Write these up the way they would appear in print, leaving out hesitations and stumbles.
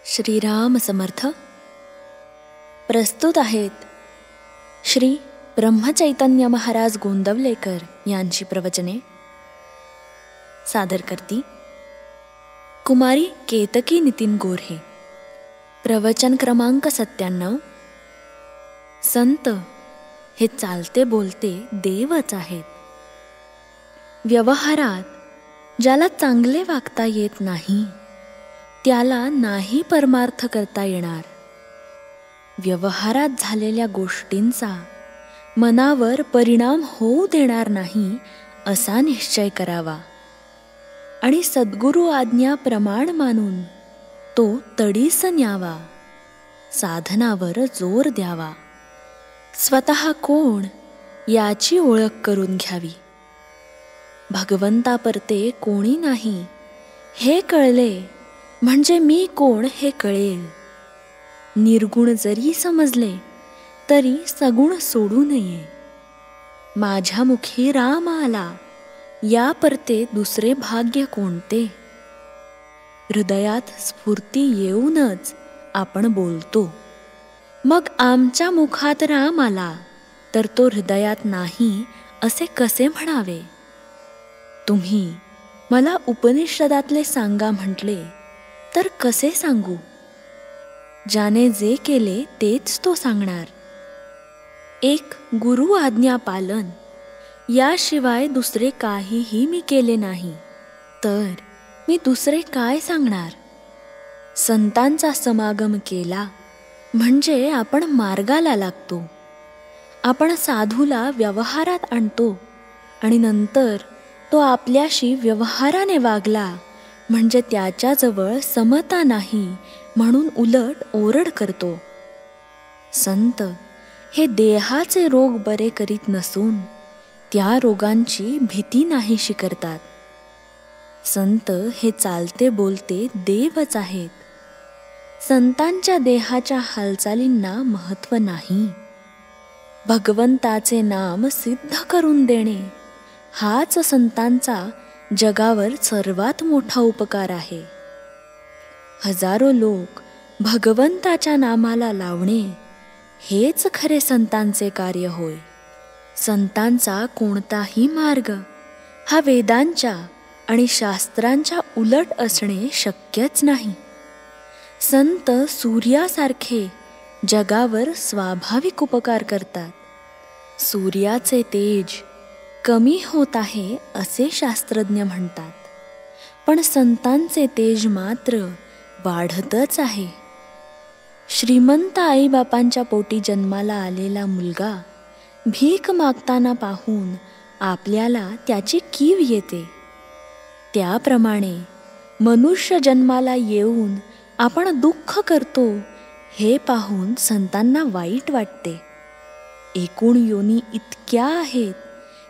श्रीराम समर्थ. प्रस्तुत आहेत श्री ब्रह्मचैतन्य महाराज गोंदवलेकर यांची प्रवचने. सादर करती कुमारी केतकी नितीन गोऱ्हे. प्रवचन क्रमांक 97. संत हे चालते बोलते देवच आहेत. व्यवहारात ज्याला चांगले वागता येत नाही त्याला नाही परमार्थ करता येणार. व्यवहारात झालेल्या गोष्टींचा मनावर परिणाम होऊ देणार नाही असा निश्चय करावा आणि सद्गुरु आज्ञा प्रमाण मानून तो तडीस न्यावा. साधनावर जोर द्यावा. स्वतः कोण याची ओळख करून घ्यावी. भगवंतापरते कोणी नाही हे कळले म्हणजे मी कोण हे कळेल. निर्गुण जरी समजले तरी सगुण सोडू नये. माझ्या मुखी राम आला या परते दुसरे भाग्य कोणते. हृदयात स्फूर्ती येऊनच आपण बोलतो. मग आमच्या मुखात राम आला तर तो हृदयात नाही असे कसे म्हणावे. तुम्ही मला उपनिषदातले सांगा म्हटले तर कसे सांगू. ज्याने जे केले तेच तो सांगणार. एक गुरु आज्ञा पालन याशिवाय दुसरे काहीही मी केले नाही तर मी दुसरे काय सांगणार. संतांचा समागम केला म्हणजे आपण मार्गाला लागतो. आपण साधूला व्यवहारात आणतो आणि नंतर तो आपल्याशी व्यवहाराने वागला म्हणजे त्याच्याजवळ समता नाही म्हणून उलट ओरड करतो. संत हे देहाचे रोग बरे करीत नसून त्या रोगांची भीती नाहीशी करतात. संत हे चालते बोलते देवच आहेत. संतांच्या देहाच्या हालचालींना महत्त्व नाही. भगवंताचे नाम सिद्ध करून देणे हाच संतांचा जगावर सर्वात मोठा उपकार आहे. हजारो लोक भगवंताच्या नामाला लावणे हेच खरे संतांचे कार्य होय. संतांचा कोणताही मार्ग हा वेदांच्या आणि शास्त्रांच्या उलट असणे शक्यच नाही. संत सूर्यासारखे जगावर स्वाभाविक उपकार करतात. सूर्याचे तेज कमी होत आहे असे शास्त्रज्ञ म्हणतात, पण संतांचे तेज मात्र वाढतच आहे. श्रीमंत आईबापांच्या पोटी जन्माला आलेला मुलगा भीक मागताना पाहून आपल्याला त्याची कीव येते. त्याप्रमाणे मनुष्य जन्माला येऊन आपण दुःख करतो हे पाहून संतांना वाईट वाटते. एकूण योनी इतक्या आहेत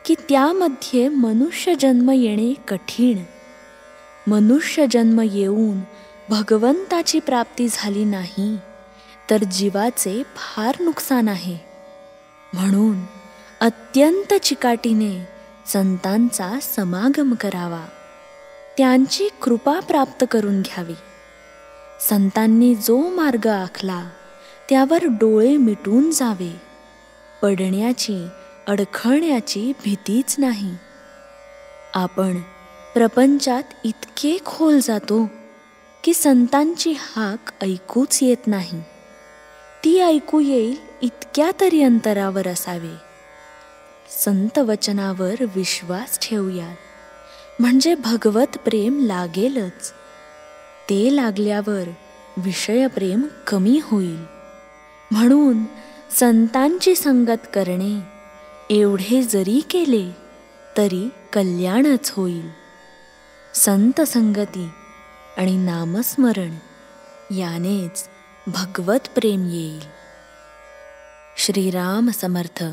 की त्यामध्ये मनुष्य जन्म येणे कठीण. मनुष्य जन्म येऊन भगवंताची प्राप्ती झाली नाही तर जीवाचे फार नुकसान आहे. म्हणून अत्यंत चिकाटीने संतांचा समागम करावा. त्यांची कृपा प्राप्त करून घ्यावी. संतांनी जो मार्ग आखला त्यावर डोळे मिटून जावे. पडण्याची अडखळण्याची भीतीच नाही. आपण प्रपंचात इतके खोल जातो की संतांची हाक ऐकूच येत नाही. ती ऐकू येईल इतक्या तरी अंतरावर असावे. संत वचनावर विश्वास ठेवूया म्हणजे भगवत प्रेम लागेलच. ते लागल्यावर विषयप्रेम कमी होईल. म्हणून संतांची संगत करणे एवढे जरी केले तरी कल्याणच होईल. संत संगती आणि नामस्मरण यानेच भगवत प्रेम येईल. श्रीराम समर्थ.